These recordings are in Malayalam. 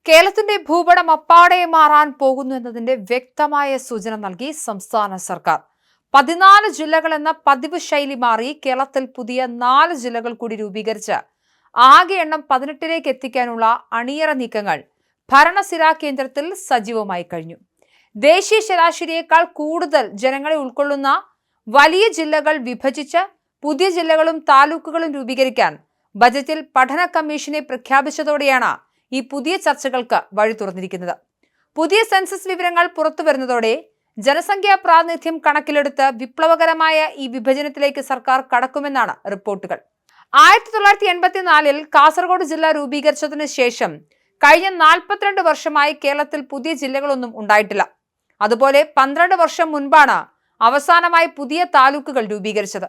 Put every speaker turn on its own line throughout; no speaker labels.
കേരളത്തിന്റെ ഭൂപടം അപ്പാടെ മാറാൻ പോകുന്നു എന്നതിന്റെ വ്യക്തമായ സൂചന നൽകി സംസ്ഥാന സർക്കാർ. 14 ജില്ലകൾ എന്ന പതിവ് ശൈലി മാറി കേരളത്തിൽ പുതിയ 4 ജില്ലകൾ കൂടി രൂപീകരിച്ച് ആകെ എണ്ണം 18ലേക്ക് എത്തിക്കാനുള്ള അണിയറ നീക്കങ്ങൾ ഭരണസിരാ കേന്ദ്രത്തിൽ സജീവമായി കഴിഞ്ഞു. ദേശീയ ശരാശരിയേക്കാൾ കൂടുതൽ ജനങ്ങളെ ഉൾക്കൊള്ളുന്ന വലിയ ജില്ലകൾ വിഭജിച്ച് പുതിയ ജില്ലകളും താലൂക്കുകളും രൂപീകരിക്കാൻ ബജറ്റിൽ പഠന കമ്മീഷനെ പ്രഖ്യാപിച്ചതോടെയാണ് ഈ പുതിയ ചർച്ചകൾക്ക് വഴി തുറന്നിരിക്കുന്നത്. പുതിയ സെൻസസ് വിവരങ്ങൾ പുറത്തുവരുന്നതോടെ ജനസംഖ്യാ പ്രാതിനിധ്യം കണക്കിലെടുത്ത് വിപ്ലവകരമായ ഈ വിഭജനത്തിലേക്ക് സർക്കാർ കടക്കുമെന്നാണ് റിപ്പോർട്ടുകൾ. 1984-ൽ കാസർഗോഡ് ജില്ല രൂപീകരിച്ചതിന് ശേഷം കഴിഞ്ഞ 42 വർഷമായി കേരളത്തിൽ പുതിയ ജില്ലകളൊന്നും ഉണ്ടായിട്ടില്ല. അതുപോലെ 12 വർഷം മുൻപാണ് അവസാനമായി പുതിയ താലൂക്കുകൾ രൂപീകരിച്ചത്.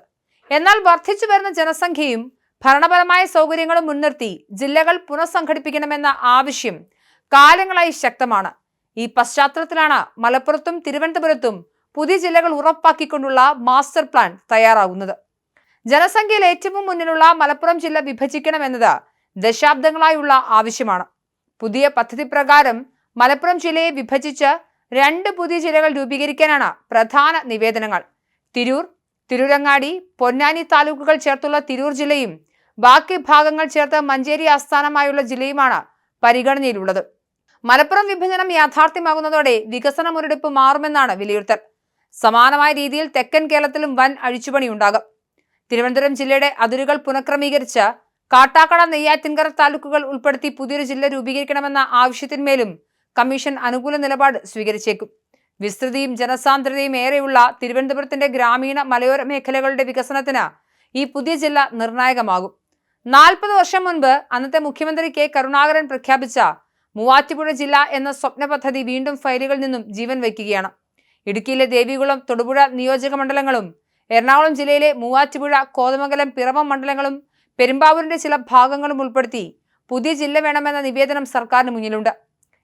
എന്നാൽ വർദ്ധിച്ചു വരുന്ന ജനസംഖ്യയും ഭരണപരമായ സൗകര്യങ്ങളും മുൻനിർത്തി ജില്ലകൾ പുനഃസംഘടിപ്പിക്കണമെന്ന ആവശ്യം കാലങ്ങളായി ശക്തമാണ്. ഈ പശ്ചാത്തലത്തിലാണ് മലപ്പുറത്തും തിരുവനന്തപുരത്തും പുതിയ ജില്ലകൾ ഉറപ്പാക്കിക്കൊണ്ടുള്ള മാസ്റ്റർ പ്ലാൻ തയ്യാറാകുന്നത്. ജനസംഖ്യയിൽ ഏറ്റവും മുന്നിലുള്ള മലപ്പുറം ജില്ല വിഭജിക്കണമെന്നത് ദശാബ്ദങ്ങളായുള്ള ആവശ്യമാണ്. പുതിയ പദ്ധതി പ്രകാരം മലപ്പുറം ജില്ലയെ വിഭജിച്ച് 2 പുതിയ ജില്ലകൾ രൂപീകരിക്കാനാണ് പ്രധാന നിവേദനങ്ങൾ. തിരൂർ, തിരൂരങ്ങാടി, പൊന്നാനി താലൂക്കുകൾ ചേർത്തുള്ള തിരൂർ ജില്ലയും ബാക്കി ഭാഗങ്ങൾ ചേർത്ത് മഞ്ചേരി ആസ്ഥാനമായുള്ള ജില്ലയുമാണ് പരിഗണനയിലുള്ളത്. മലപ്പുറം വിഭജനം യാഥാർത്ഥ്യമാകുന്നതോടെ വികസന മുരടിപ്പ് മാറുമെന്നാണ് വിലയിരുത്തൽ. സമാനമായ രീതിയിൽ തെക്കൻ കേരളത്തിലും വൻ അഴിച്ചുപണി ഉണ്ടാകും. തിരുവനന്തപുരം ജില്ലയുടെ അതിരുകൾ പുനഃക്രമീകരിച്ച് കാട്ടാക്കട, നെയ്യാറ്റിൻകര താലൂക്കുകൾ ഉൾപ്പെടുത്തി പുതിയൊരു ജില്ല രൂപീകരിക്കണമെന്ന ആവശ്യത്തിന്മേലും കമ്മീഷൻ അനുകൂല നിലപാട് സ്വീകരിച്ചേക്കും. വിസ്തൃതിയും ജനസാന്ദ്രതയും ഏറെയുള്ള തിരുവനന്തപുരത്തിന്റെ ഗ്രാമീണ മലയോര മേഖലകളുടെ വികസനത്തിന് ഈ പുതിയ ജില്ല നിർണായകമാകും. 40 വർഷം മുൻപ് അന്നത്തെ മുഖ്യമന്ത്രി കെ കരുണാകരൻ പ്രഖ്യാപിച്ച മൂവാറ്റുപുഴ ജില്ല എന്ന സ്വപ്ന പദ്ധതി വീണ്ടും ഫയലുകളിൽ നിന്നും ജീവൻ വയ്ക്കുകയാണ്. ഇടുക്കിയിലെ ദേവികുളം, തൊടുപുഴ നിയോജക മണ്ഡലങ്ങളും എറണാകുളം ജില്ലയിലെ മൂവാറ്റുപുഴ, കോതമംഗലം, പിറവം മണ്ഡലങ്ങളും പെരുമ്പാവൂരിന്റെ ചില ഭാഗങ്ങളും ഉൾപ്പെടുത്തി പുതിയ ജില്ല വേണമെന്ന നിവേദനം സർക്കാരിന് മുന്നിലുണ്ട്.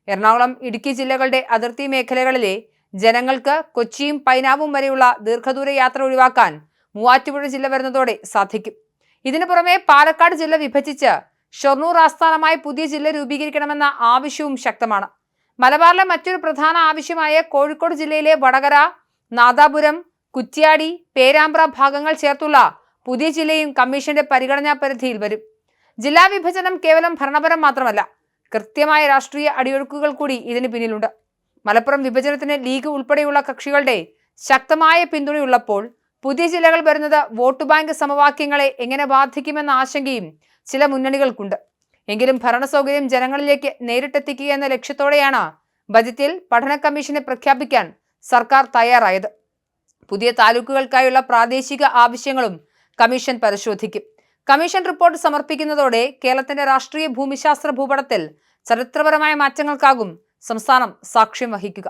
എറണാകുളം, ഇടുക്കി ജില്ലകളുടെ അതിർത്തി മേഖലകളിലെ ജനങ്ങൾക്ക് കൊച്ചിയും പൈനാവും വരെയുള്ള ദീർഘദൂര യാത്ര ഒഴിവാക്കാൻ മൂവാറ്റുപുഴ ജില്ല വരുന്നതോടെ സാധിക്കും. ഇതിനു പുറമെ പാലക്കാട് ജില്ല വിഭജിച്ച് ഷൊർണൂർ ആസ്ഥാനമായി പുതിയ ജില്ല രൂപീകരിക്കണമെന്ന ആവശ്യവും ശക്തമാണ്. മലബാറിലെ മറ്റൊരു പ്രധാന ആവശ്യമായ കോഴിക്കോട് ജില്ലയിലെ വടകര, നാദാപുരം, കുറ്റ്യാടി, പേരാമ്പ്ര ഭാഗങ്ങൾ ചേർത്തുള്ള പുതിയ ജില്ലയും കമ്മീഷന്റെ പരിഗണനാ പരിധിയിൽ വരും. ജില്ലാ വിഭജനം കേവലം ഭരണപരം മാത്രമല്ല, കൃത്യമായ രാഷ്ട്രീയ അടിയൊഴുക്കുകൾ കൂടി ഇതിന് പിന്നിലുണ്ട്. മലപ്പുറം വിഭജനത്തിന് ലീഗ് ഉൾപ്പെടെയുള്ള കക്ഷികളുടെ ശക്തമായ പിന്തുണയുള്ളപ്പോൾ പുതിയ ജില്ലകൾ വരുന്നത് വോട്ട് ബാങ്ക് സമവാക്യങ്ങളെ എങ്ങനെ ബാധിക്കുമെന്ന ആശങ്കയും ചില മുന്നണികൾക്കുണ്ട്. എങ്കിലും ഭരണസൗകര്യം ജനങ്ങളിലേക്ക് നേരിട്ടെത്തിക്കുക എന്ന ലക്ഷ്യത്തോടെയാണ് ബജറ്റിൽ പഠന കമ്മീഷനെ പ്രഖ്യാപിക്കാൻ സർക്കാർ തയ്യാറായത്. പുതിയ താലൂക്കുകൾക്കായുള്ള പ്രാദേശിക ആവശ്യങ്ങളും കമ്മീഷൻ പരിശോധിക്കും. കമ്മീഷൻ റിപ്പോർട്ട് സമർപ്പിക്കുന്നതോടെ കേരളത്തിന്റെ രാഷ്ട്രീയ ഭൂമിശാസ്ത്ര ഭൂപടത്തിൽ ചരിത്രപരമായ മാറ്റങ്ങൾക്കാകും സംസ്ഥാനം സാക്ഷ്യം വഹിക്കുക.